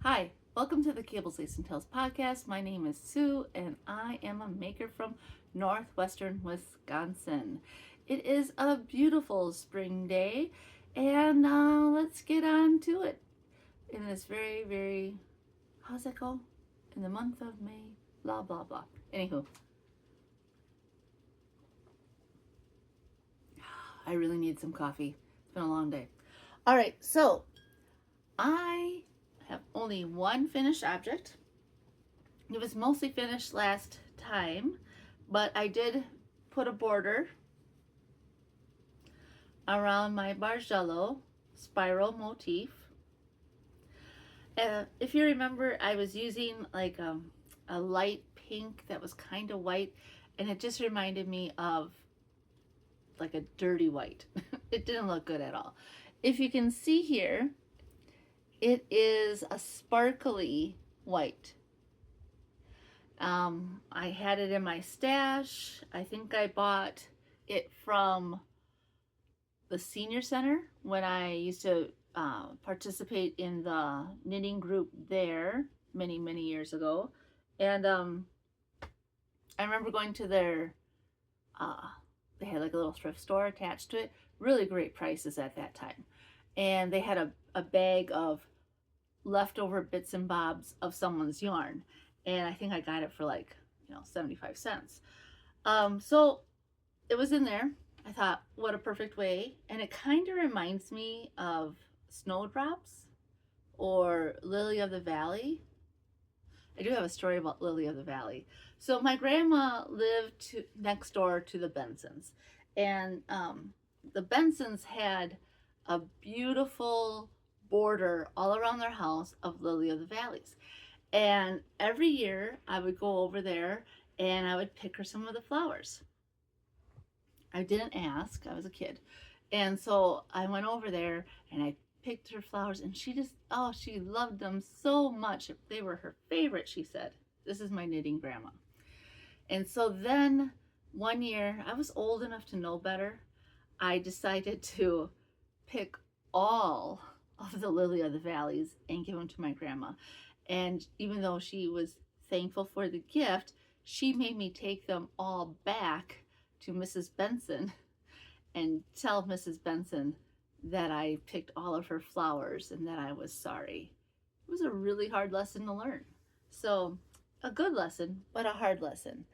Hi, welcome to the Cables, Lace and Tails podcast. My name is Sue and I am a maker from northwestern Wisconsin. It is a beautiful spring day and let's get on to it. In this very, how's that go? In the month of May, blah, blah, blah. Anywho, I really need some coffee. It's been a long day. All right, so I have only one finished object. It was mostly finished last time, but I did put a border around my Bargello Spiral Motif. If you remember, I was using like a light pink that was kind of white, and it just reminded me of like a dirty white. It didn't look good at all. If you can see here, it is a sparkly white. I had it in my stash. I think I bought it from the senior center when I used to participate in the knitting group there many years ago. And I remember going to their, they had like a little thrift store attached to it. Really great prices at that time. And they had a bag of leftover bits and bobs of someone's yarn. And I think I got it for like, 75 cents. So it was in there. I thought, what a perfect way. And it kind of reminds me of snowdrops or lily of the valley. I do have a story about lily of the valley. So my grandma lived next door to the Bensons. And the Bensons had a beautiful border all around their house of lily of the valleys. And every year I would go over there and I would pick her some of the flowers. I didn't ask, I was a kid. And so I went over there and I picked her flowers, and she just, oh, she loved them so much. They were her favorite, she said. This is my knitting grandma. And so then one year, I was old enough to know better. I decided to pick all of the lily of the valleys and give them to my grandma. And even though she was thankful for the gift, she made me take them all back to Mrs. Benson and tell Mrs. Benson that I picked all of her flowers and that I was sorry. It was a really hard lesson to learn. So a good lesson, but a hard lesson.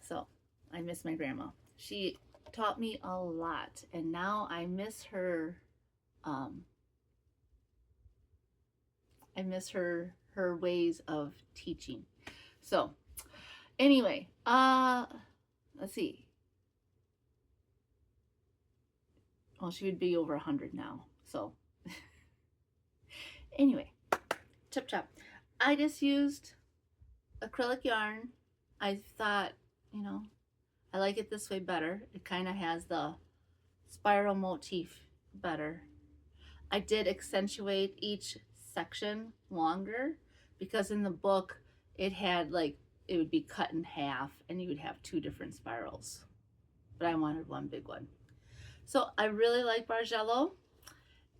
So I miss my grandma. She taught me a lot, and now I miss her. I miss her ways of teaching. So anyway, let's see. Well, she would be over 100 now. So anyway, chop. I just used acrylic yarn. I thought, I like it this way better. It kind of has the spiral motif better. I did accentuate each section longer because in the book it had it would be cut in half and you would have two different spirals, but I wanted one big one. So I really like Bargello.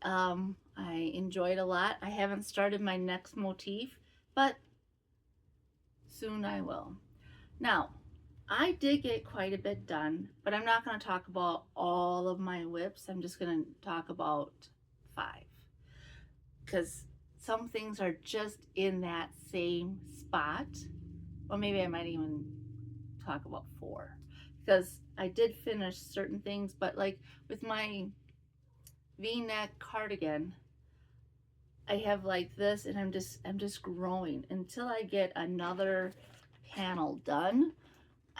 I enjoyed a lot. I haven't started my next motif, but soon I will. Now, I did get quite a bit done, but I'm not going to talk about all of my whips. I'm just going to talk about 5, because some things are just in that same spot. Or maybe I might even talk about 4, because I did finish certain things, but like with my V-neck cardigan, I have like this, and I'm just growing until I get another panel done.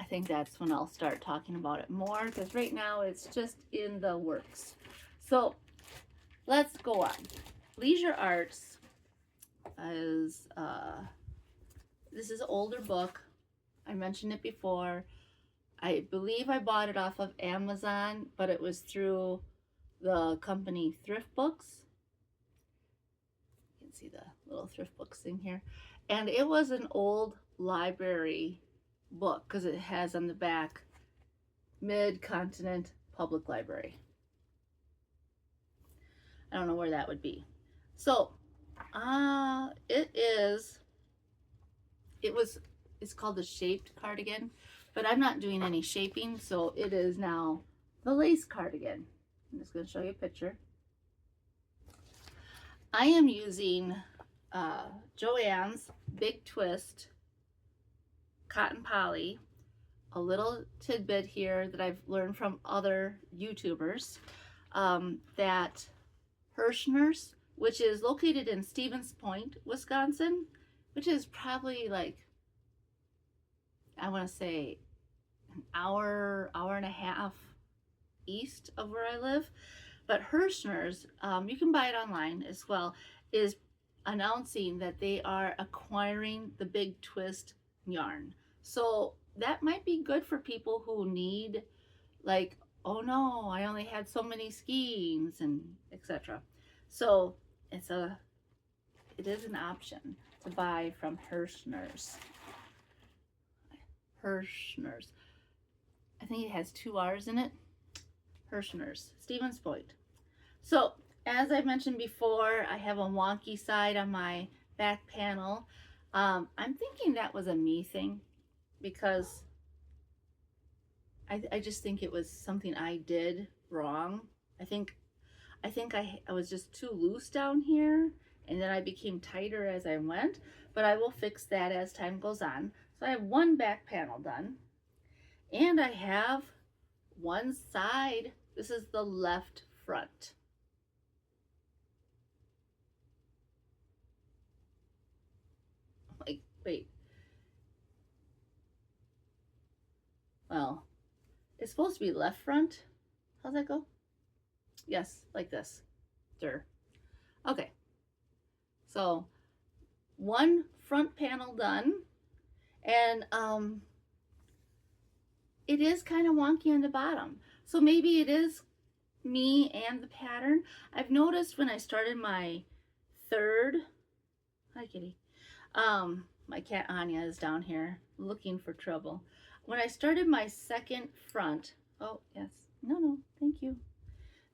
I think that's when I'll start talking about it more, because right now it's just in the works. So let's go on. Leisure Arts is this is an older book. I mentioned it before. I believe I bought it off of Amazon, but it was through the company Thrift Books. You can see the little Thrift Books thing here. And it was an old library book because it has on the back Mid-Continent Public Library. I don't know where that would be. So it's called the Shaped Cardigan, but I'm not doing any shaping, so it is now the lace cardigan. I'm just going to show you a picture. I am using Joann's Big Twist cotton poly, a little tidbit here that I've learned from other YouTubers, that Hirschner's, which is located in Stevens Point, Wisconsin, which is probably like, I want to say an hour and a half east of where I live. But Hirschner's, you can buy it online as well, is announcing that they are acquiring the Big Twist yarn. So that might be good for people who need, like, oh no, I only had so many skeins and etc. So it is an option to buy from Hirschner's. Hirschner's. I think it has 2 R's in it. Hirschner's, Stevens Point. So, as I mentioned before, I have a wonky side on my back panel. I'm thinking that was a me thing, because I just think it was something I did wrong. I think I was just too loose down here, and then I became tighter as I went, but I will fix that as time goes on. So I have one back panel done, and I have one side. This is the left front. Like, wait. Well, it's supposed to be left front. How's that go? Yes, like this. Okay. So, one front panel done. And it is kind of wonky on the bottom. So maybe it is me and the pattern. I've noticed when I started my third, hi kitty, my cat Anya is down here looking for trouble. When I started my second front, oh yes, no, thank you.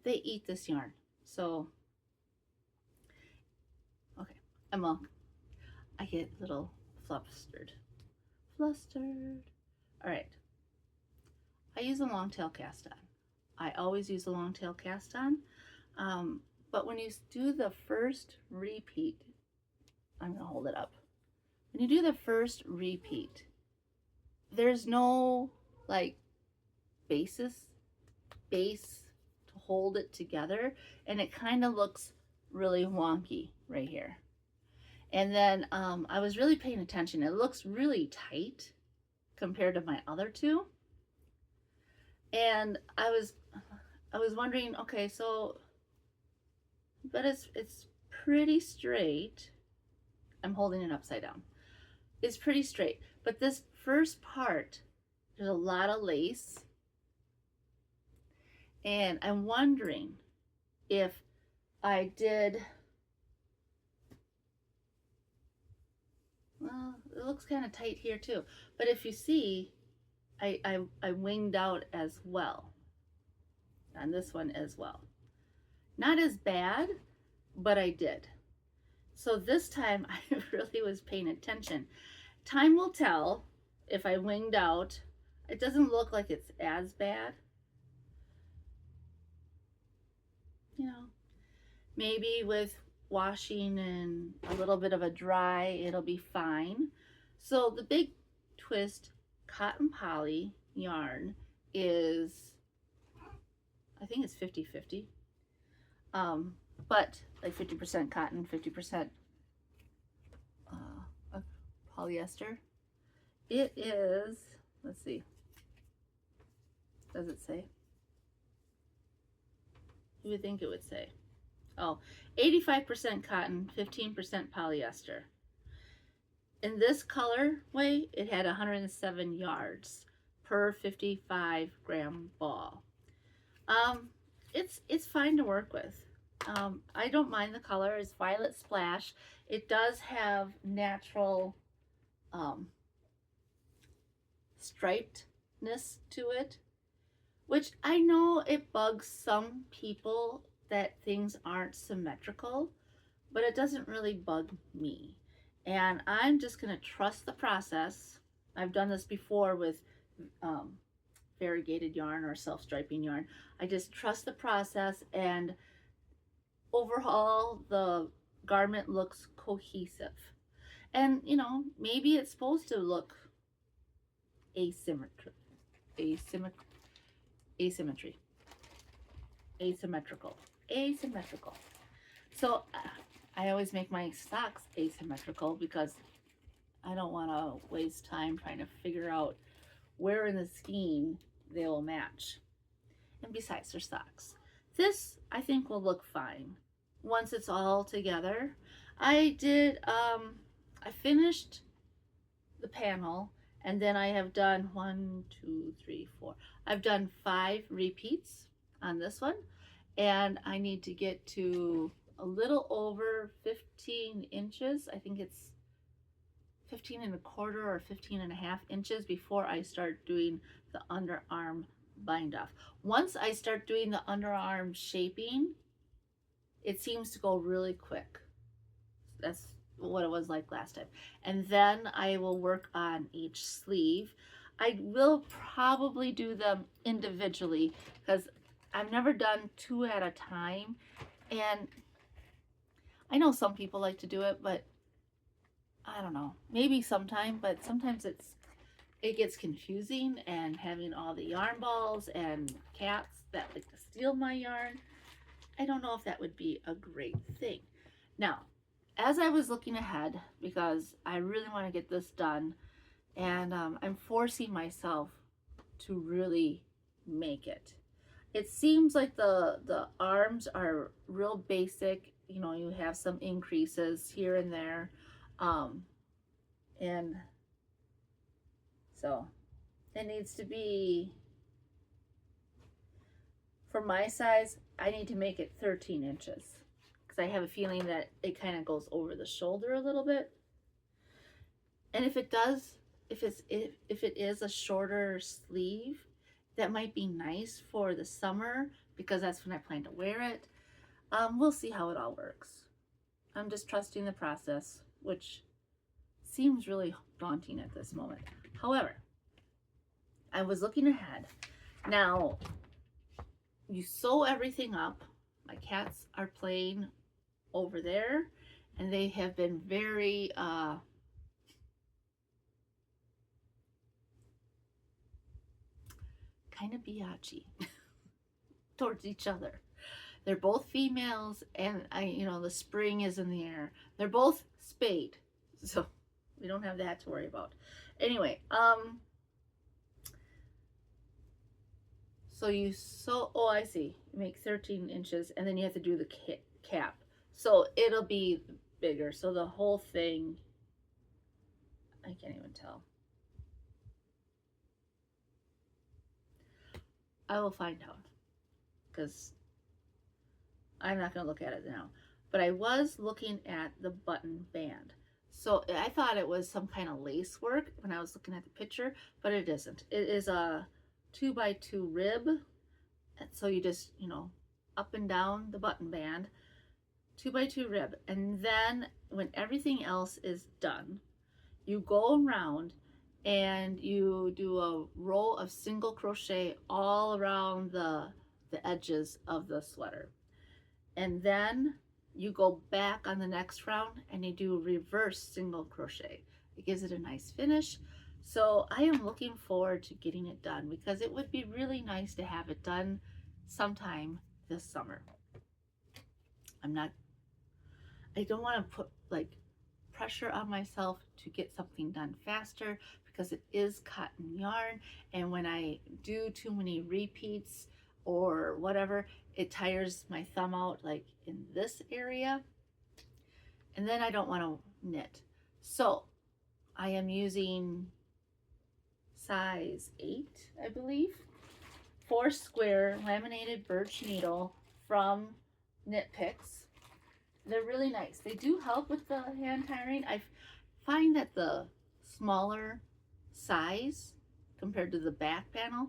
They eat this yarn. So, okay, I get a little flustered. All right, I use a long tail cast on. I always use a long tail cast on, but when you do the first repeat, I'm gonna hold it up. When you do the first repeat, there's no like base to hold it together, and it kind of looks really wonky right here. And then I was really paying attention. It looks really tight compared to my other two. And I was wondering, okay, so, but it's pretty straight. I'm holding it upside down. It's pretty straight, but this first part, there's a lot of lace. And I'm wondering if I did, well, it looks kind of tight here too. But if you see, I winged out as well on this one as well. Not as bad, but I did. So this time I really was paying attention. Time will tell if I winged out. It doesn't look like it's as bad. You know, maybe with washing and a little bit of a dry, it'll be fine. So the Big Twist cotton poly yarn is, I think it's 50-50, but like 50% cotton, 50% polyester. It is, let's see, does it say? You would think it would say, oh, 85% cotton, 15% polyester. In this colorway, it had 107 yards per 55 gram ball. It's fine to work with. I don't mind the color. It's Violet Splash. It does have natural stripedness to it, which I know it bugs some people that things aren't symmetrical, but it doesn't really bug me. And I'm just going to trust the process. I've done this before with variegated yarn or self-striping yarn. I just trust the process, and overall the garment looks cohesive. And you know, maybe it's supposed to look asymmetrical, asymmetry, asymmetrical. So I always make my socks asymmetrical because I don't want to waste time trying to figure out where in the skein they will match. And besides, they're socks. This, I think, will look fine once it's all together. I finished the panel, and then I have done 1, 2, 3, 4. I've done 5 repeats on this one, and I need to get to a little over 15 inches. I think it's 15 and a quarter or 15 and a half inches before I start doing the underarm bind off. Once I start doing the underarm shaping, it seems to go really quick. That's what it was like last time. And then I will work on each sleeve. I will probably do them individually because I've never done 2 at a time. And I know some people like to do it, but I don't know, maybe sometime, but sometimes it gets confusing, and having all the yarn balls and cats that like to steal my yarn, I don't know if that would be a great thing. Now, as I was looking ahead, because I really want to get this done, and I'm forcing myself to really make it. It seems like the arms are real basic. You know, you have some increases here and there. And so it needs to be, for my size, I need to make it 13 inches because I have a feeling that it kind of goes over the shoulder a little bit. And if it does, if it is a shorter sleeve, that might be nice for the summer because that's when I plan to wear it. We'll see how it all works. I'm just trusting the process, which seems really daunting at this moment. However, I was looking ahead. Now, you sew everything up. My cats are playing over there, and they have been very kind of biatchy towards each other. They're both females, and you know, the spring is in the air. They're both spayed, so we don't have that to worry about. Anyway, so you sew, oh, I see. You make 13 inches, and then you have to do the cap. So it'll be bigger. So the whole thing, I can't even tell. I will find out because I'm not going to look at it now. But I was looking at the button band. So I thought it was some kind of lace work when I was looking at the picture, but it isn't. It is a 2x2 rib. And so you just, you know, up and down the button band, 2x2 rib. And then when everything else is done, you go around and you do a row of single crochet all around the edges of the sweater. And then you go back on the next round and you do reverse single crochet. It gives it a nice finish. So I am looking forward to getting it done because it would be really nice to have it done sometime this summer. I don't want to put like pressure on myself to get something done faster because it is cotton yarn, and when I do too many repeats or whatever, it tires my thumb out like in this area, and then I don't want to knit. So I am using size 8, I believe, 4 square laminated birch needle from Knit Picks. They're really nice. They do help with the hand tiring. I find that the smaller size compared to the back panel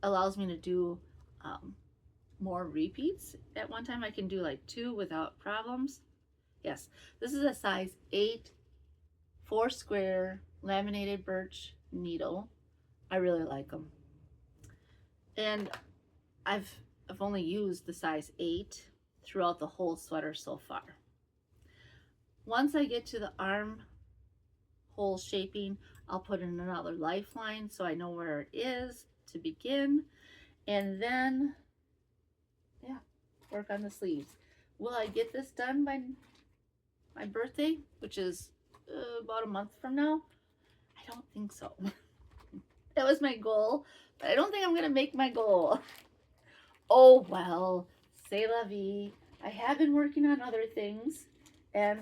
allows me to do more repeats at one time. I can do like 2 without problems. Yes, this is a size 8 4 square laminated birch needle. I really like them. And I've only used the size 8 throughout the whole sweater so far. Once I get to the armhole shaping, I'll put in another lifeline so I know where it is to begin. And then, yeah, work on the sleeves. Will I get this done by my birthday, which is about a month from now? I don't think so. That was my goal, but I don't think I'm going to make my goal. Oh, well, c'est la vie. I have been working on other things, and,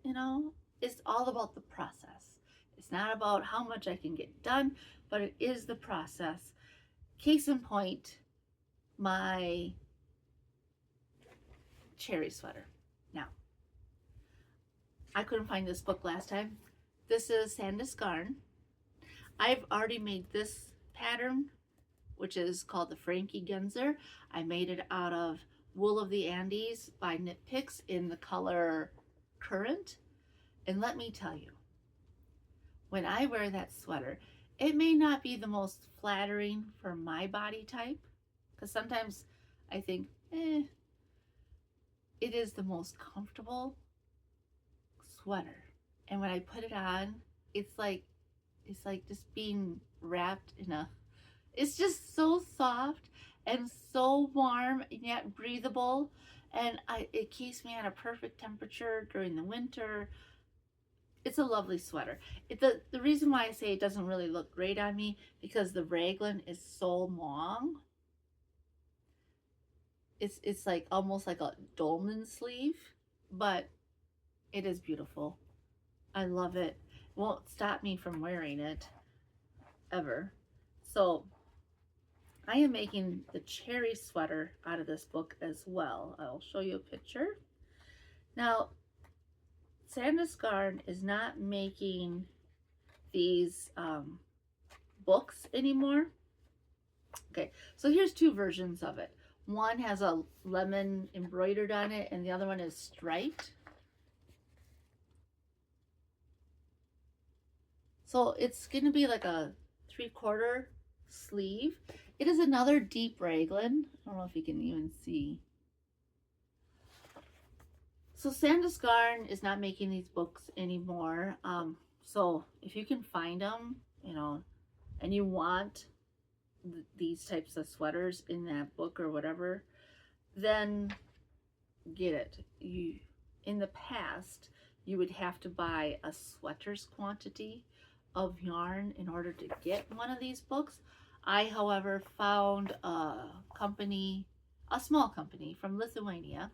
you know, it's all about the process. It's not about how much I can get done, but it is the process. Case in point, my cherry sweater. Now, I couldn't find this book last time. This is Sandisk Yarn. I've already made this pattern, which is called the Frankie Genzer. I made it out of Wool of the Andes by Knit Picks in the color Currant. And let me tell you, when I wear that sweater, it may not be the most flattering for my body type, because sometimes I think, it is the most comfortable sweater. And when I put it on, it's like just being wrapped in a, it's just so soft and so warm and yet breathable. And it keeps me at a perfect temperature during the winter. It's a lovely sweater. The reason why I say it doesn't really look great on me, because the raglan is so long. It's like almost like a dolman sleeve, but it is beautiful. I love it. It won't stop me from wearing it ever. So I am making the cherry sweater out of this book as well. I'll show you a picture. Now, Sandisk Yarn is not making these books anymore. Okay, so here's 2 versions of it. One has a lemon embroidered on it, and the other one is striped. So it's going to be like a 3/4 sleeve. It is another deep raglan. I don't know if you can even see. So Sandisk Yarn is not making these books anymore. So if you can find them, you know, and you want these types of sweaters in that book or whatever, then get it. In the past, you would have to buy a sweater's quantity of yarn in order to get one of these books. I, however, found a company, a small company from Lithuania,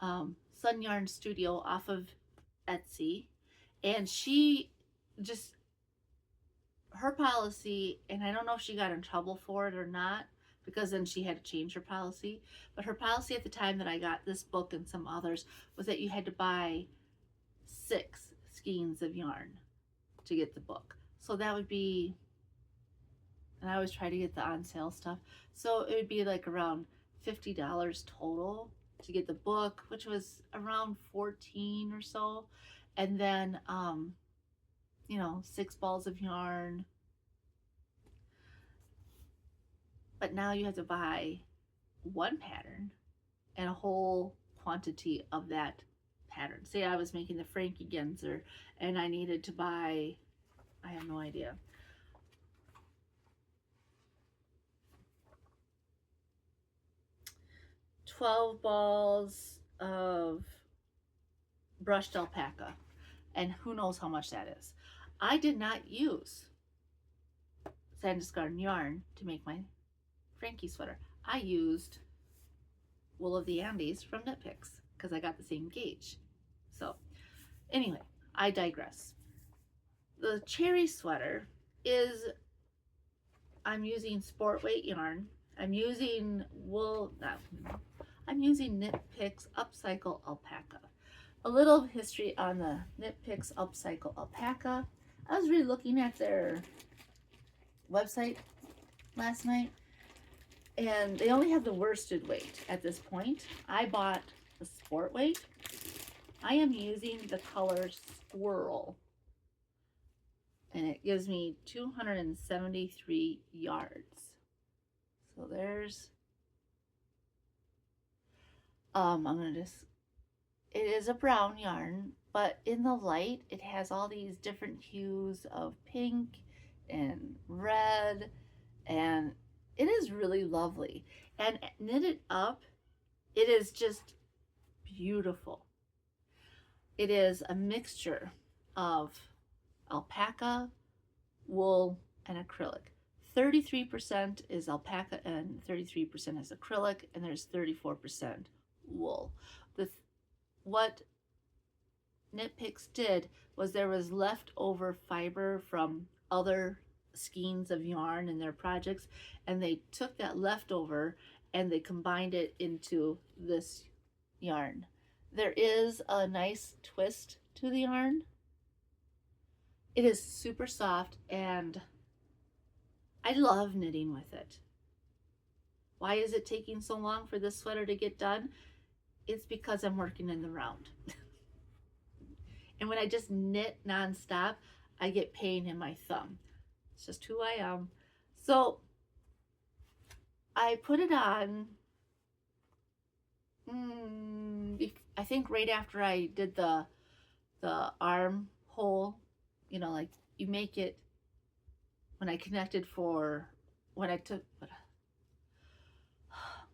Sun Yarn Studio off of Etsy, and she just, her policy, and I don't know if she got in trouble for it or not, because then she had to change her policy, but her policy at the time that I got this book and some others was that you had to buy 6 skeins of yarn to get the book. So that would be, and I always try to get the on sale stuff, so it would be like around $50 total to get the book, which was around 14 or so, and then you know, 6 balls of yarn. But now you have to buy 1 pattern and a whole quantity of that pattern. Say I was making the Frankie Genzer and I needed to buy, I have no idea, 12 balls of brushed alpaca, and who knows how much that is. I did not use Sandisk yarn to make my Frankie sweater. I used Wool of the Andes from Knit Picks because I got the same gauge. So anyway, I digress. The cherry sweater is, I'm using sport weight yarn. I'm using I'm using Knit Picks Upcycle Alpaca. A little history on the Knit Picks Upcycle Alpaca. I was really looking at their website last night, and they only have the worsted weight at this point. I bought the sport weight. I am using the color Squirrel and it gives me 273 yards. So there's, I'm gonna just, it is a brown yarn, but in the light, it has all these different hues of pink and red, and it is really lovely. And knitted up, it is just beautiful. It is a mixture of alpaca, wool, and acrylic. 33% is alpaca and 33% is acrylic, and there's 34% wool. What Knit Picks did was there was leftover fiber from other skeins of yarn in their projects, and they took that leftover and they combined it into this yarn. There is a nice twist to the yarn. It is super soft, and I love knitting with it. Why is it taking so long for this sweater to get done? It's because I'm working in the round. And when I just knit nonstop, I get pain in my thumb. It's just who I am. So I put it on, I think right after I did the armhole, you know, like you make it, when I connected for, when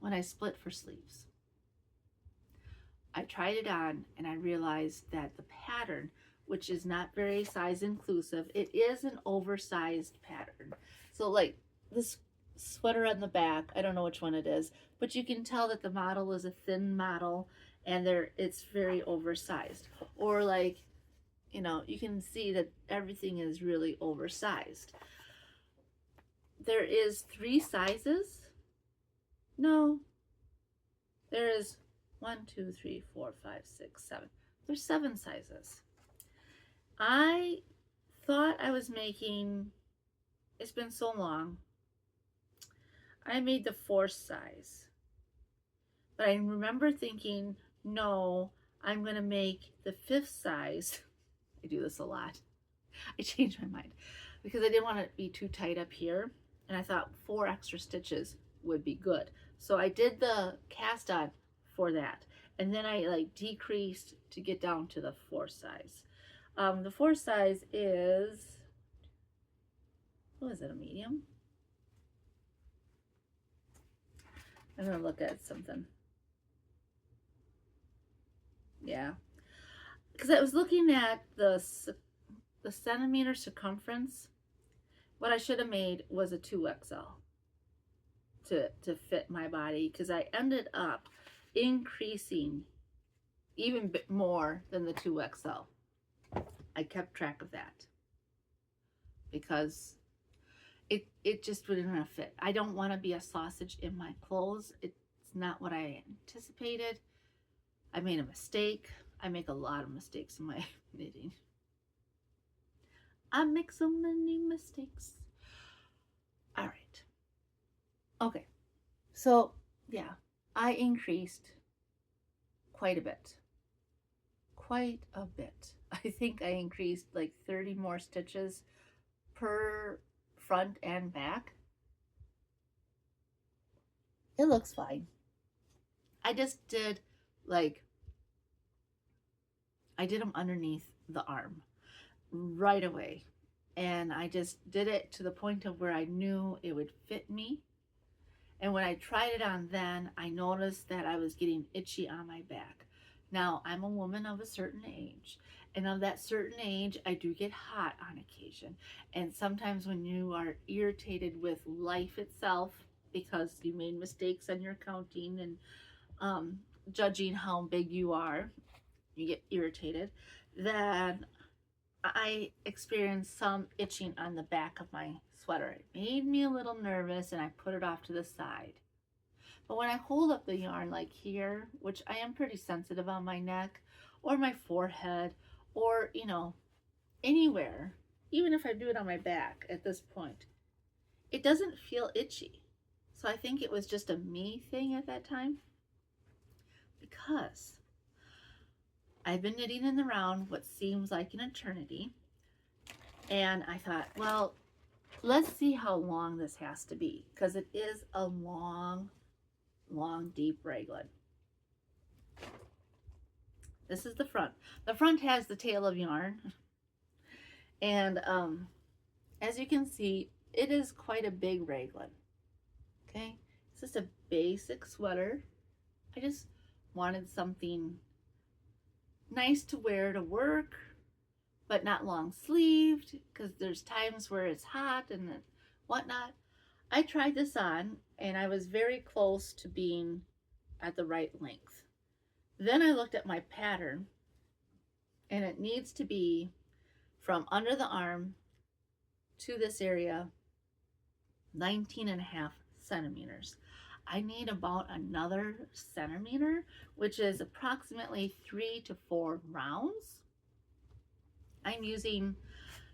I split for sleeves. I tried it on and I realized that the pattern, which is not very size inclusive, it is an oversized pattern. So like this sweater on the back, I don't know which one it is, but you can tell that the model is a thin model and it's very oversized. Or like, you know, you can see that everything is really oversized. There is 3 sizes. No, there is 1, 2, 3, 4, 5, 6, 7. There's 7 sizes. I thought I was making, it's been so long, I made the 4th size. But I remember thinking, no, I'm going to make the 5th size. I do this a lot. I changed my mind because I didn't want it to be too tight up here. And I thought 4 extra stitches would be good. So I did the cast on for that. And then I like decreased to get down to the 4th size. The 4th size is, what is it, a medium? I'm gonna look at something. Yeah, because I was looking at the centimeter circumference. What I should have made was a 2XL to fit my body, because I ended up increasing even bit more than the 2XL. I kept track of that because it just wouldn't fit. I don't want to be a sausage in my clothes. It's not what I anticipated. I made a mistake. I make a lot of mistakes in my knitting. I make so many mistakes. All right. Okay. So yeah, I increased quite a bit. Quite a bit. I think I increased like 30 more stitches per front and back. It looks fine. I just did like, I did them underneath the arm right away. And I just did it to the point of where I knew it would fit me. And when I tried it on then, I noticed that I was getting itchy on my back. Now, I'm a woman of a certain age, and of that certain age, I do get hot on occasion. And sometimes when you are irritated with life itself, because you made mistakes on your counting and judging how big you are, you get irritated, then I experienced some itching on the back of my sweater. It made me a little nervous, and I put it off to the side. But when I hold up the yarn like here, which I am pretty sensitive on my neck or my forehead or, you know, anywhere, even if I do it on my back at this point, it doesn't feel itchy. So I think it was just a me thing at that time, because I've been knitting in the round what seems like an eternity. And I thought, well, let's see how long this has to be, because it is a long, long, deep raglan. This is the front. The front has the tail of yarn. And as you can see, it is quite a big raglan. Okay, it's just a basic sweater. I just wanted something nice to wear to work, but not long sleeved, because there's times where it's hot and whatnot. I tried this on and I was very close to being at the right length. Then I looked at my pattern and it needs to be from under the arm to this area 19.5 centimeters. I need about another centimeter, which is approximately 3 to 4 rounds. I'm using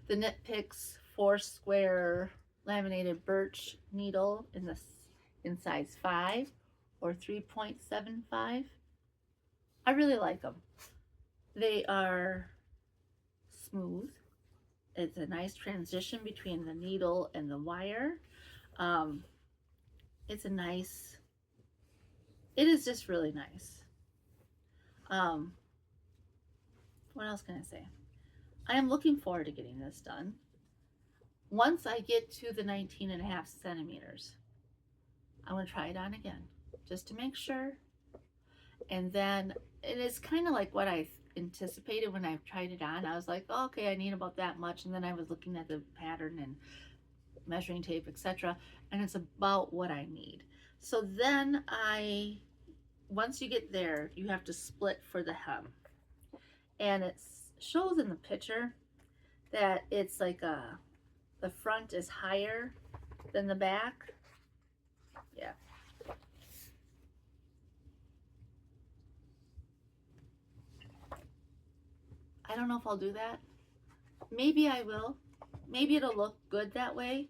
the Knit Picks 4 square laminated birch needle in size 5 or 3.75. I really like them. They are smooth. It's a nice transition between the needle and the wire. It's a nice, it is just really nice. What else can I say? I am looking forward to getting this done. Once I get to the 19.5 centimeters, I'm going to try it on again just to make sure. And then it is kind of like what I anticipated when I tried it on. I was like, oh, okay, I need about that much. And then I was looking at the pattern and measuring tape, etc. And it's about what I need. So then once you get there, you have to split for the hem. And it shows in the picture that it's like the front is higher than the back. Yeah. I don't know if I'll do that. Maybe I will. Maybe it'll look good that way.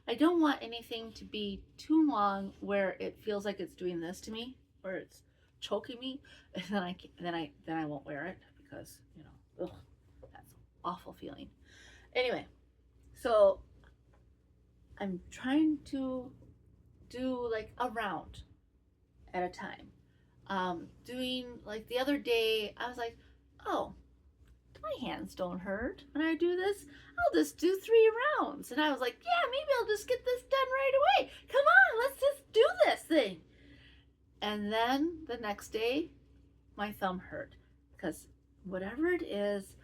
I don't want anything to be too long where it feels like it's doing this to me, where it's choking me, and then I won't wear it because, you know, ugh, that's an awful feeling. Anyway, so I'm trying to do like a round at a time. Doing like the other day, I was like, oh, my hands don't hurt when I do this. I'll just do 3 rounds. And I was like, yeah, maybe I'll just get this done right away. Come on, let's just do this thing. And then the next day, my thumb hurt because whatever it is,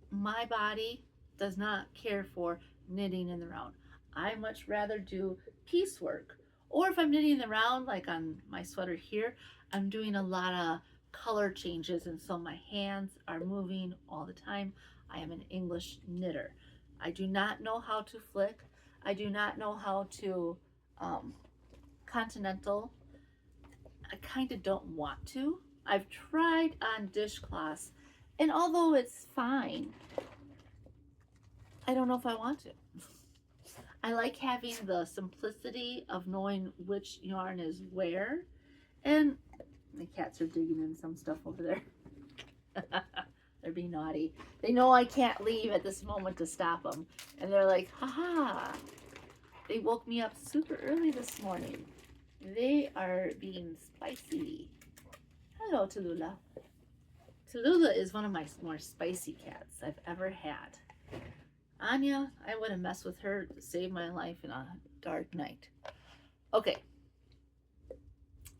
my body does not care for knitting in the round. I much rather do piecework. Or if I'm knitting in the round, like on my sweater here, I'm doing a lot of color changes, and so my hands are moving all the time. I am an English knitter. I do not know how to flick. I do not know how to continental. I kind of don't want to. I've tried on dishcloths, and although it's fine, I don't know if I want to. I like having the simplicity of knowing which yarn is where. And the cats are digging in some stuff over there. They're being naughty. They know I can't leave at this moment to stop them. And they're like, haha. They woke me up super early this morning. They are being spicy. Hello, Tallulah. Tallulah is one of my more spicy cats I've ever had. Anya, I would have messed with her to save my life in a dark night. Okay.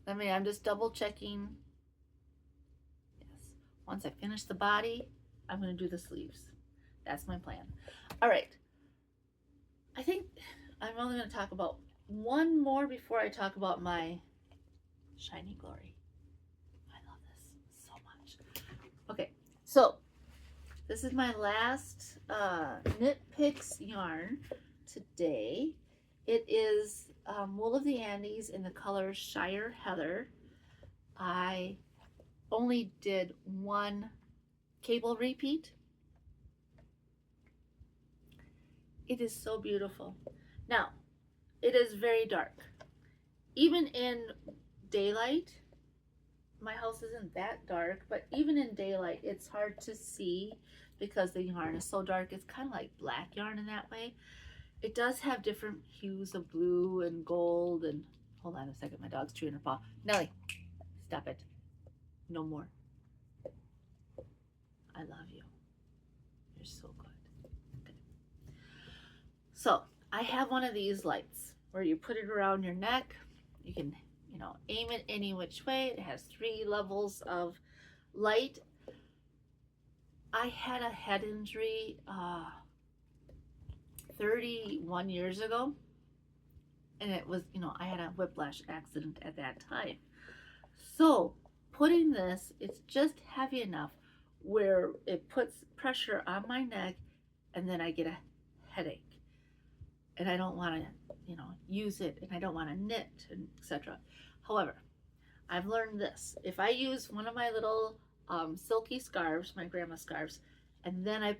I'm just double checking. Yes. Once I finish the body, I'm going to do the sleeves. That's my plan. All right. I think I'm only going to talk about one more before I talk about my shiny glory. I love this so much. Okay. So this is my last Knit Picks yarn today. It is Wool of the Andes in the color Shire Heather. I only did 1 cable repeat. It is so beautiful. Now, it is very dark. Even in daylight, my house isn't that dark, but even in daylight, it's hard to see because the yarn is so dark. It's kind of like black yarn in that way. It does have different hues of blue and gold and, hold on a second, my dog's chewing her paw. Nellie, stop it. No more. I love you. You're so good. Okay. So I have one of these lights where you put it around your neck. You can, you know, aim it any which way. It has 3 levels of light. I had a head injury 31 years ago, and it was, you know, I had a whiplash accident at that time. So putting this, it's just heavy enough where it puts pressure on my neck, and then I get a headache, and I don't want to, you know, use it, and I don't want to knit, and etc. However, I've learned this: if I use one of my little silky scarves, my grandma scarves, and then I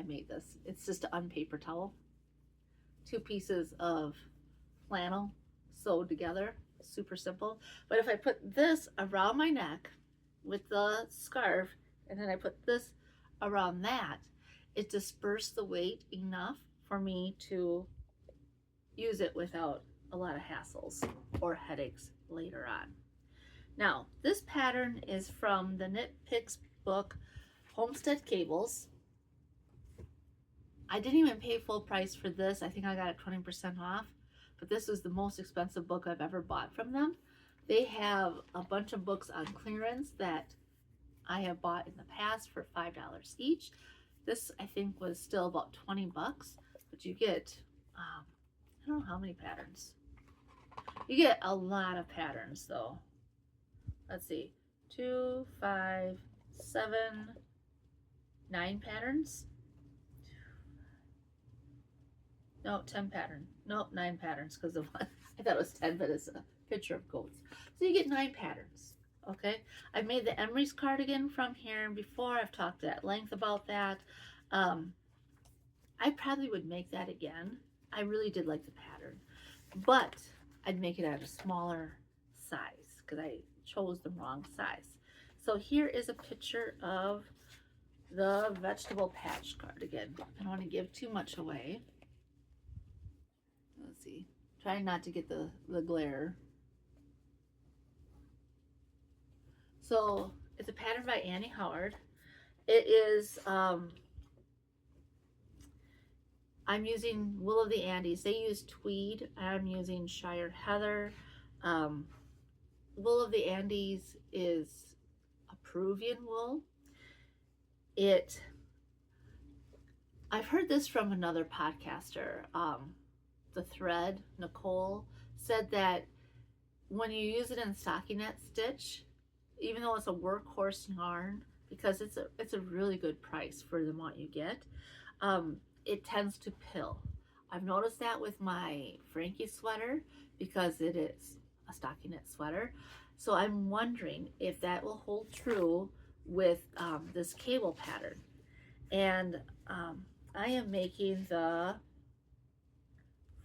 made this. It's just an unpaper towel, 2 pieces of flannel sewed together, super simple. But if I put this around my neck with the scarf, and then I put this around that, it dispersed the weight enough for me to use it without a lot of hassles or headaches later on. Now, this pattern is from the Knit Picks book, Homestead Cables. I didn't even pay full price for this. I think I got it 20% off, but this was the most expensive book I've ever bought from them. They have a bunch of books on clearance that I have bought in the past for $5 each. This, I think, was still about 20 bucks, but you get, I don't know how many patterns. You get a lot of patterns though. Let's see, 2, 5, 7, 9 patterns. No, 10 pattern. Nope, 9 patterns because of one. I thought it was 10, but it's a picture of goats. So you get 9 patterns. Okay, I made the Emery's cardigan from here before. I've talked at length about that. I probably would make that again. I really did like the pattern, but I'd make it at a smaller size because I chose the wrong size. So here is a picture of the Vegetable Patch Cardigan. I don't want to give too much away. Let's see. Try not to get the glare. So it's a pattern by Anni Howard. It is, I'm using Wool of the Andes. They use tweed. I'm using Shire Heather. Wool of the Andes is a Peruvian wool. I've heard this from another podcaster. The Thread, Nicole, said that when you use it in stockinette stitch, even though it's a workhorse yarn, because it's a really good price for the amount you get, it tends to pill. I've noticed that with my Frankie sweater because it is a stockinette sweater. So I'm wondering if that will hold true with this cable pattern. And I am making the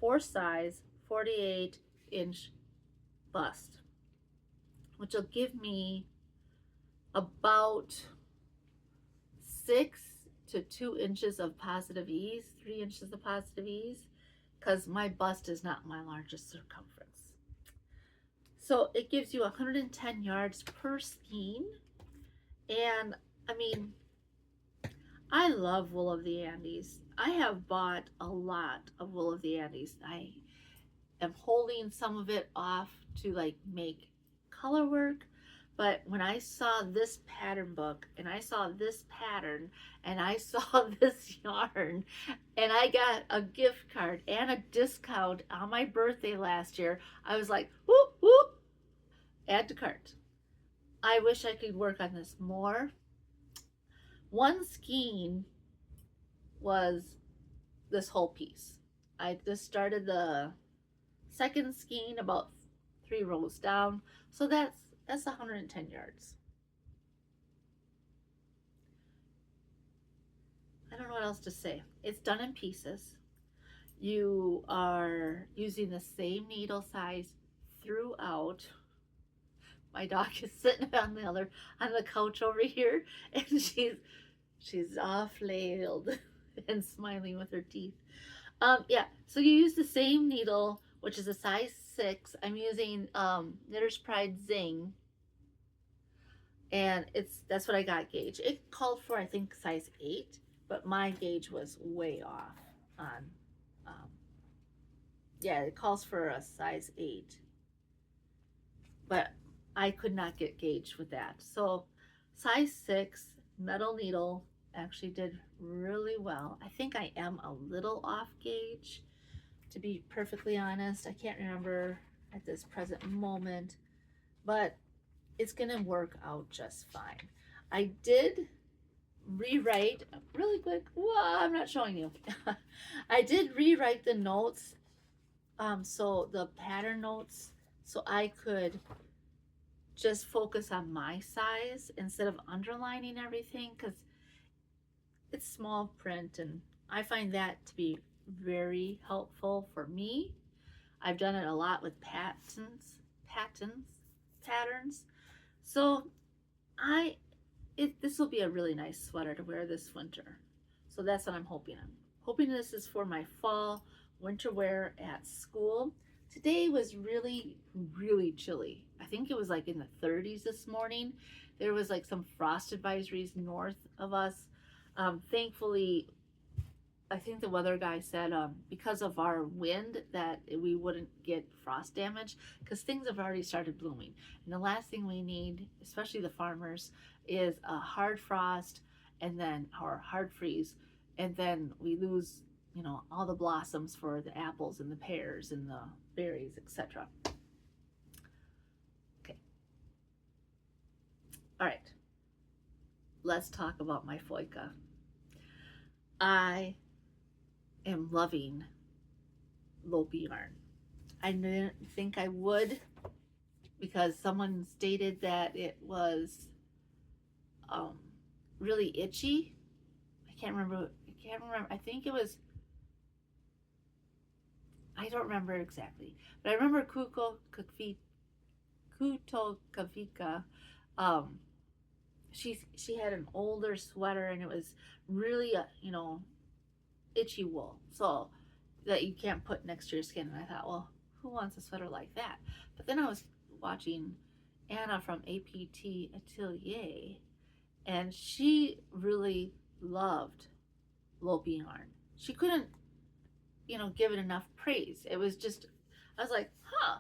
4 size 48-inch bust, which will give me about 6 to 2 inches of positive ease, 3 inches of positive ease, because my bust is not my largest circumference. So it gives you 110 yards per skein. And I mean, I love Wool of the Andes. I have bought a lot of Wool of the Andes. I am holding some of it off to like make color work. But when I saw this pattern book and I saw this pattern and I saw this yarn and I got a gift card and a discount on my birthday last year, I was like, whoop, whoop, add to cart. I wish I could work on this more. One skein was this whole piece. I just started the second skein about 3 rows down. So that's 110 yards. I don't know what else to say. It's done in pieces. You are using the same needle size throughout. My dog is sitting on the couch over here, and she's She's all flailed and smiling with her teeth. Yeah, so you use the same needle, which is a size 6. I'm using Knitter's Pride Zing, and that's what I got gauge. It called for, I think, size 8, but my gauge was way off on, um, yeah, it calls for a size 8, but I could not get gauge with that. So size 6 metal needle actually did really well. I think I am a little off gauge, to be perfectly honest. I can't remember at this present moment, but it's gonna work out just fine. I did rewrite really quick. Well, I'm not showing you. I did rewrite the notes, so the pattern notes, so I could just focus on my size instead of underlining everything, because it's small print, and I find that to be very helpful for me. I've done it a lot with patterns. So this will be a really nice sweater to wear this winter. So that's what I'm hoping. I'm hoping this is for my fall winter wear at school. Today was really, really chilly. I think it was like in the 30s this morning. There was like some frost advisories north of us. Thankfully, I think the weather guy said because of our wind that we wouldn't get frost damage, because things have already started blooming. And the last thing we need, especially the farmers, is a hard frost and then or hard freeze, and then we lose, you know, all the blossoms for the apples and the pears and the berries, etc. Okay. All right. Let's talk about my Foyka. I am loving Lopi yarn. I didn't think I would, because someone stated that it was really itchy. I can't remember. I think it was, I don't remember exactly, but I remember Kuto Kavika. She had an older sweater, and it was really you know, itchy wool, so that you can't put next to your skin. And I thought, well, who wants a sweater like that? But then I was watching Anna from APT Atelier, and she really loved Lopi yarn. She couldn't, you know, give it enough praise. It was just, I was like, huh.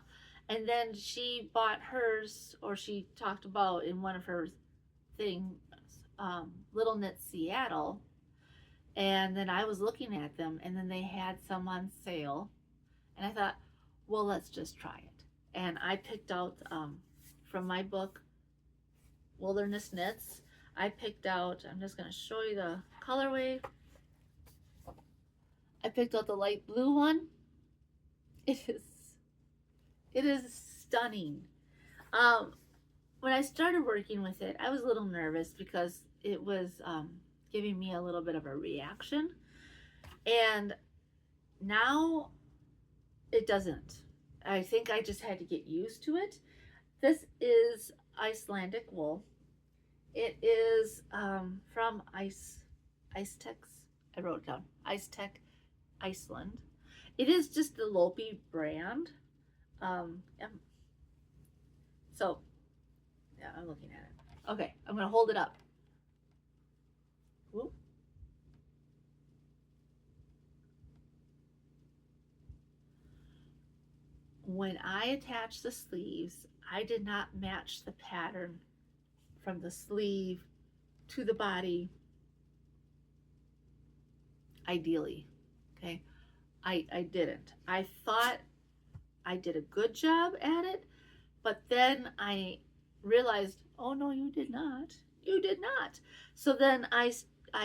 And then she bought hers, or she talked about in one of her things, Little Knit Seattle. And then I was looking at them, and then they had some on sale, and I thought, well, let's just try it. And I picked out from my book, Wilderness Knits, I picked out, I'm just going to show you the colorway. I picked out the light blue one. It is stunning. When I started working with it, I was a little nervous because it was giving me a little bit of a reaction, and now it doesn't. I think I just had to get used to it. This is Icelandic wool. It is from Icetech. I wrote it down. Icetech, Iceland. It is just the Lopi brand. So, yeah, I'm looking at it. Okay, I'm gonna hold it up. Whoop. When I attached the sleeves, I did not match the pattern from the sleeve to the body ideally. Okay, I didn't. I thought I did a good job at it, but then I realized, oh no, you did not. You did not. So then I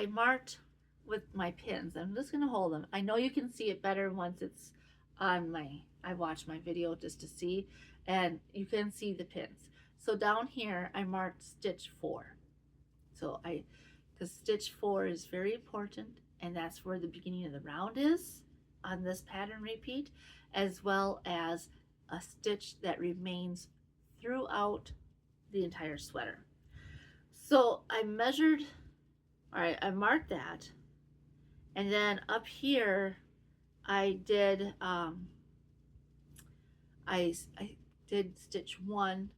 marked with my pins. I'm just gonna hold them. I know you can see it better once it's on I watched my video just to see, and you can see the pins. So down here, I marked stitch 4. So because stitch 4 is very important, and that's where the beginning of the round is on this pattern repeat, as well as a stitch that remains throughout the entire sweater. So I measured All right, I marked that. And then up here, I did I did stitch 1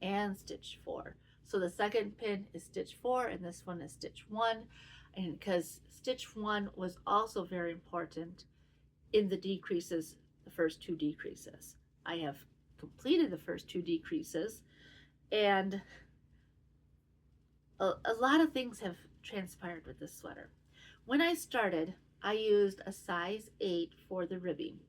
and stitch 4. So the second pin is stitch 4 and this one is stitch 1, and because stitch 1 was also very important in the decreases, the first 2 decreases. I have completed the first 2 decreases, and a lot of things have transpired with this sweater. When I started, I used a size 8 for the ribbing.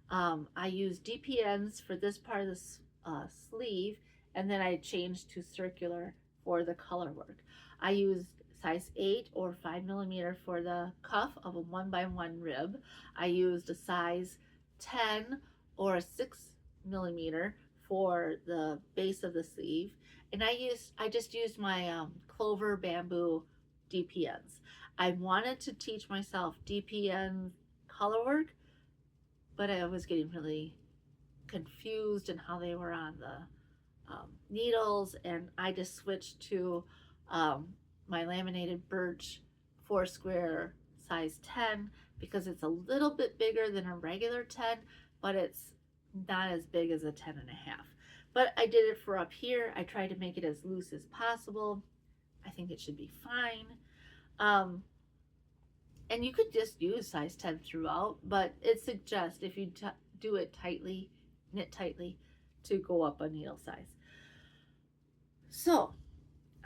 I used DPNs for this part of the sleeve, and then I changed to circular for the color work. I used size 8 or 5mm for the cuff of a 1x1 rib. I used a size 10 or a 6mm for the base of the sleeve, and I just used my clover bamboo DPNs. I wanted to teach myself DPN color work, but I was getting really confused in how they were on the needles, and I just switched to my laminated birch 4 square size 10 because it's a little bit bigger than a regular 10, but it's not as big as a 10 and a half. But I did it for up here. I tried to make it as loose as possible. I think it should be fine. And you could just use size 10 throughout, but it suggests if you do it tightly, knit tightly, to go up a needle size. So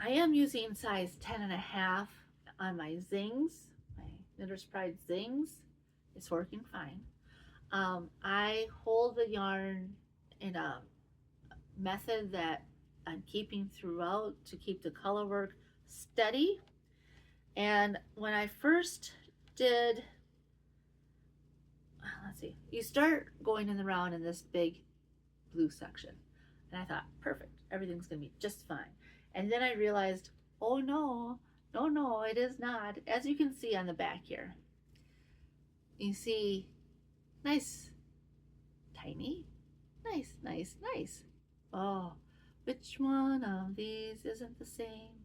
I am using size 10 and a half on my Zings, my Knitter's Pride Zings. It's working fine. I hold the yarn in a method that I'm keeping throughout to keep the color work steady. And when I first did, let's see, you start going in the round in this big blue section. And I thought, perfect, everything's gonna be just fine. And then I realized, oh no, no, it is not. As you can see on the back here, you see nice, tiny, nice. Oh, which one of these isn't the same?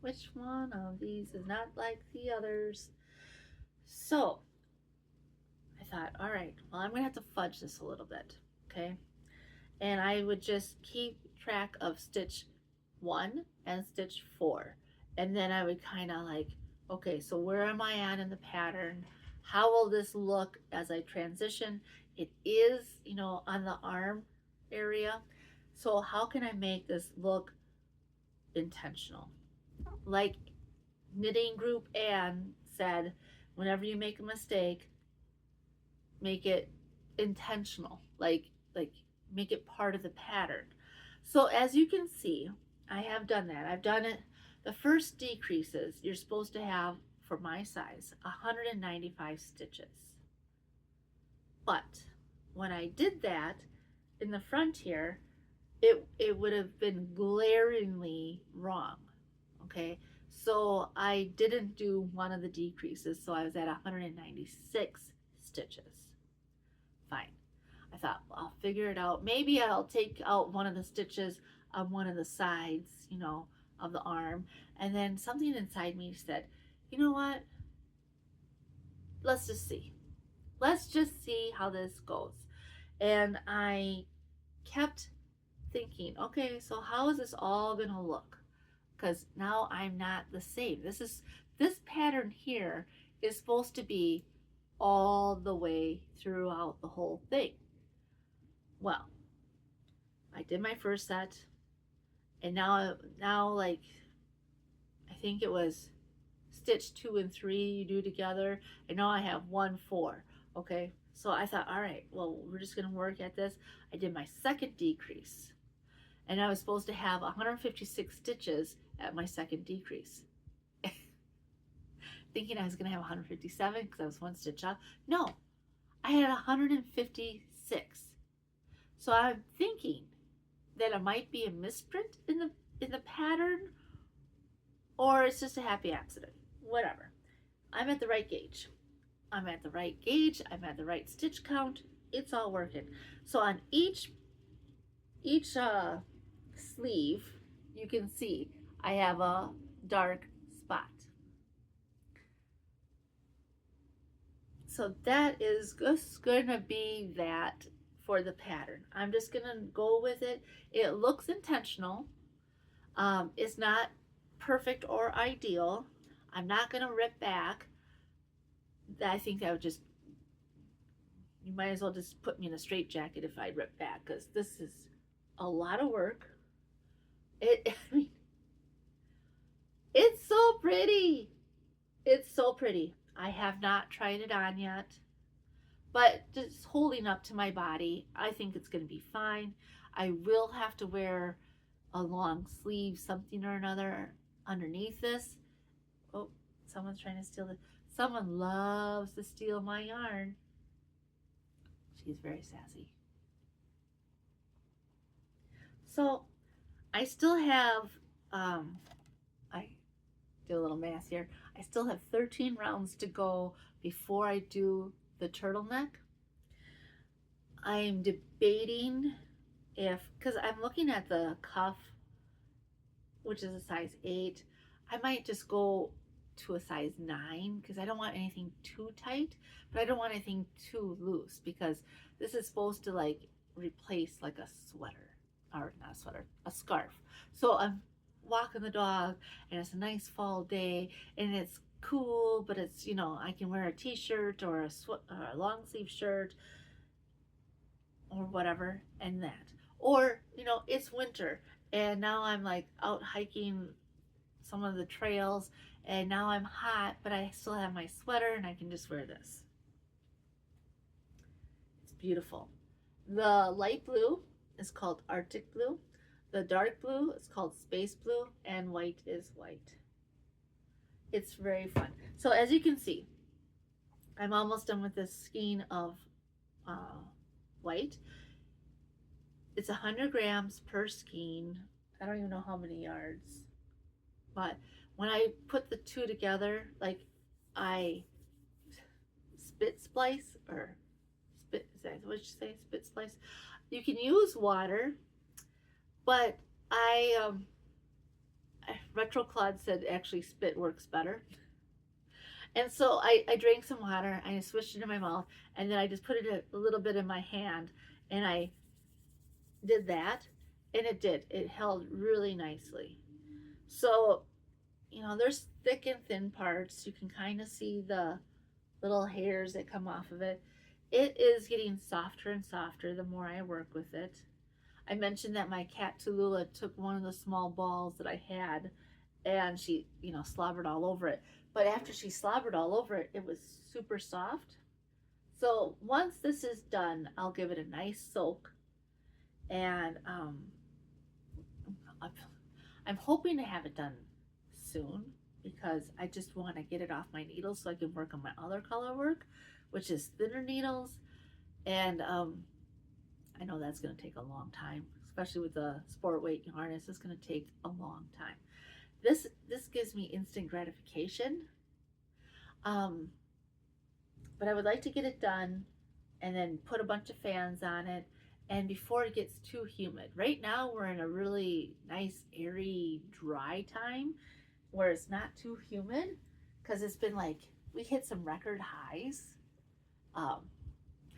Which one of these is not like the others? So I thought, all right, well, I'm gonna have to fudge this a little bit, okay? And I would just keep track of stitch 1 and stitch 4. And then I would kind of like, okay, so where am I at in the pattern? How will this look as I transition? It is, you know, on the arm area. So how can I make this look intentional? Like Knitting Group Ann said, whenever you make a mistake, make it intentional, like make it part of the pattern. So as you can see, I have done that. I've done it. The first decreases, you're supposed to have, for my size, 195 stitches. But when I did that in the front here, it would have been glaringly wrong, okay? So I didn't do one of the decreases, so I was at 196 stitches. Fine. I thought, well, I'll figure it out. Maybe I'll take out one of the stitches on one of the sides, you know, of the arm. And then something inside me said, you know what? Let's just see. Let's just see how this goes. And I kept thinking, okay, so how is this all gonna look? Because now I'm not the same. This pattern here is supposed to be all the way throughout the whole thing. Well, I did my first set, and now like, I think it was stitch 2 and 3 you do together, and now I have 1, 4. Okay, so I thought, all right, well, we're just gonna work at this. I did my second decrease, and I was supposed to have 156 stitches at my second decrease. Thinking I was gonna have 157 because I was 1 stitch off. No, I had 156. So I'm thinking that it might be a misprint in the pattern, or it's just a happy accident. Whatever. I'm at the right gauge. I'm at the right gauge. I'm at the right stitch count. It's all working. So on each sleeve, you can see I have a dark spot. So that is just gonna be that for the pattern. I'm just gonna go with it. It looks intentional. It's not perfect or ideal. I'm not gonna rip back. I think that would just, you might as well just put me in a straitjacket if I rip back, because this is a lot of work. I mean, it's so pretty. It's so pretty. I have not tried it on yet, but just holding up to my body, I think it's going to be fine. I will have to wear a long sleeve, something or another underneath this. Oh, someone's trying to steal it. Someone loves to steal my yarn. She's very sassy. So I still have, I did a little math here. I still have 13 rounds to go before I do the turtleneck. I'm debating if, because I'm looking at the cuff, which is a size 8, I might just go to a size 9 because I don't want anything too tight, but I don't want anything too loose, because this is supposed to like replace like a sweater, or not a sweater, a scarf. So I'm walking the dog and it's a nice fall day and it's cool, but it's, you know, I can wear a t-shirt or a long sleeve shirt or whatever, and that, or you know, it's winter and now I'm like out hiking some of the trails and now I'm hot, but I still have my sweater and I can just wear this. It's beautiful. The light blue is called Arctic blue. The dark blue is called space blue, and white is white. It's very fun. So as you can see, I'm almost done with this skein of white. It's 100 grams per skein. I don't even know how many yards, but when I put the two together, like I spit splice, or spit, is that what you say? Spit splice. You can use water, but Retro Claude said actually spit works better. And so I drank some water, I swished it in my mouth, and then I just put it a little bit in my hand, and I did that, and it held really nicely. So, you know, there's thick and thin parts. You can kind of see the little hairs that come off of it. It is getting softer and softer the more I work with it. I mentioned that my cat Tallulah took one of the small balls that I had and she, you know, slobbered all over it. But after she slobbered all over it, it was super soft. So once this is done, I'll give it a nice soak. And I'm hoping to have it done soon, because I just want to get it off my needles so I can work on my other color work, which is thinner needles. And I know that's going to take a long time, especially with the sport weight yarn. It's just going to take a long time. This gives me instant gratification, but I would like to get it done and then put a bunch of fans on it, and before it gets too humid. Right now we're in a really nice, airy, dry time where it's not too humid, because it's been like, we hit some record highs. I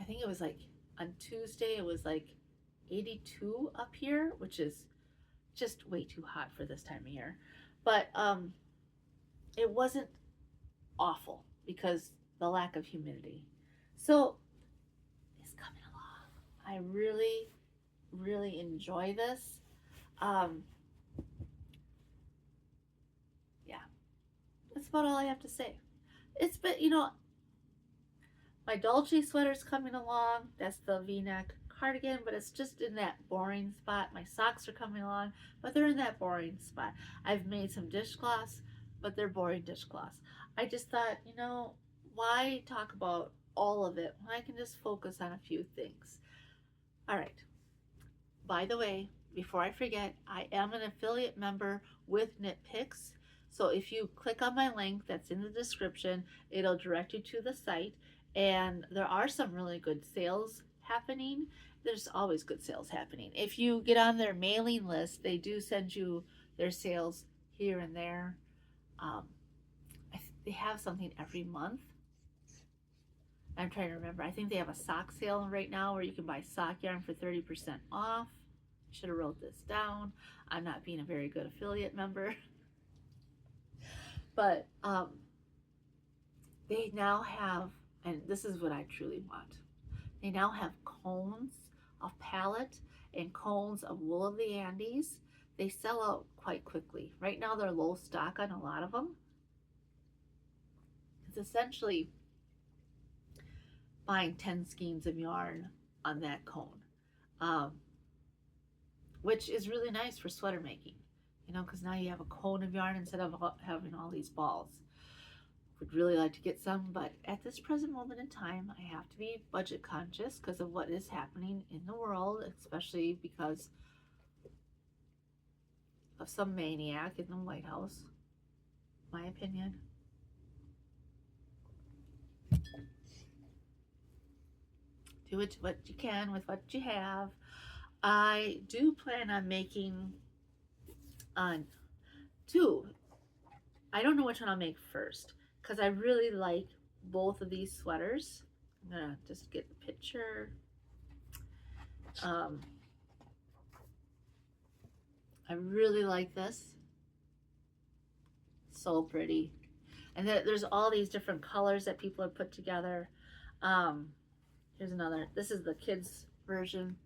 think it was like on Tuesday, it was like 82 up here, which is just way too hot for this time of year. But it wasn't awful because the lack of humidity. So it's coming along. I really, really enjoy this. Yeah, that's about all I have to say. It's been, you know, my Dolce sweater's coming along. That's the V-neck cardigan, but it's just in that boring spot. My socks are coming along, but they're in that boring spot. I've made some dishcloths, but they're boring dishcloths. I just thought, you know, why talk about all of it when I can just focus on a few things? All right. By the way, before I forget, I am an affiliate member with Knit Picks. So if you click on my link that's in the description, it'll direct you to the site. And there are some really good sales happening. There's always good sales happening. If you get on their mailing list, they do send you their sales here and there. They have something every month. I'm trying to remember. I think they have a sock sale right now where you can buy sock yarn for 30% off. Should have wrote this down. I'm not being a very good affiliate member. But they now have, and this is what I truly want, they now have cones of pallet and cones of wool of the Andes. They sell out quite quickly. Right now they're low stock on a lot of them. It's essentially buying 10 skeins of yarn on that cone, which is really nice for sweater making, you know, because now you have a cone of yarn instead of having all these balls. Would really like to get some, but at this present moment in time, I have to be budget conscious because of what is happening in the world, especially because of some maniac in the White House, my opinion. Do what you can with what you have. I do plan on making two. I don't know which one I'll make first because I really like both of these sweaters. I'm gonna just get the picture. I really like this. So pretty. And there's all these different colors that people have put together. Here's another. This is the kids version.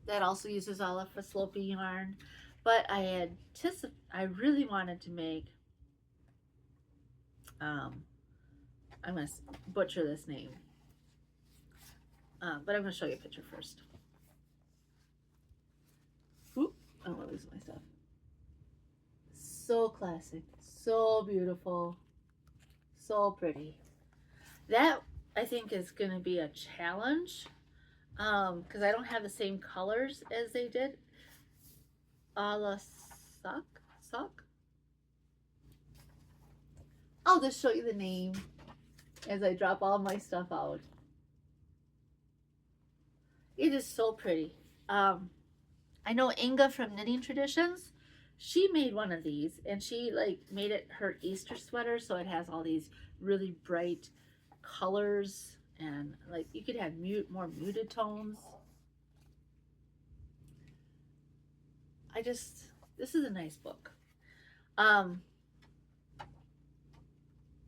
That also uses Alafosslopi yarn. But I really wanted to make, I'm going to butcher this name. But I'm going to show you a picture first. Oop, I don't want to lose my stuff. So classic, so beautiful, so pretty. That I think is going to be a challenge because I don't have the same colors as they did. Sock. I'll just show you the name as I drop all my stuff out. It is so pretty. I know Inga from Knitting Traditions. She made one of these and she like made it her Easter sweater, so it has all these really bright colors and like you could have more muted tones. This is a nice book. I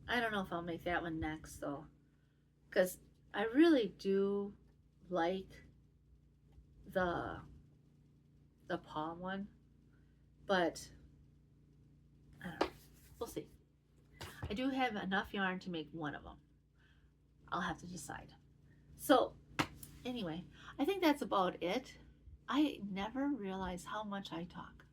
don't know if I'll make that one next though, because I really do like the palm one, but I don't know. We'll see. I do have enough yarn to make one of them. I'll have to decide. So anyway, I think that's about it. I never realized how much I talk.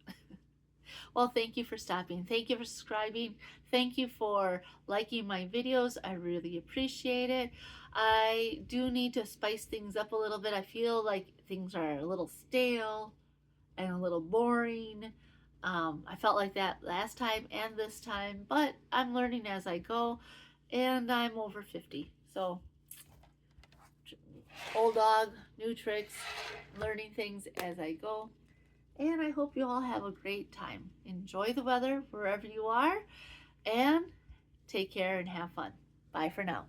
Well, thank you for stopping. Thank you for subscribing. Thank you for liking my videos. I really appreciate it. I do need to spice things up a little bit. I feel like things are a little stale and a little boring. I felt like that last time and this time, but I'm learning as I go, and I'm over 50. So old dog, new tricks, learning things as I go. And I hope you all have a great time. Enjoy the weather wherever you are, and take care and have fun. Bye for now.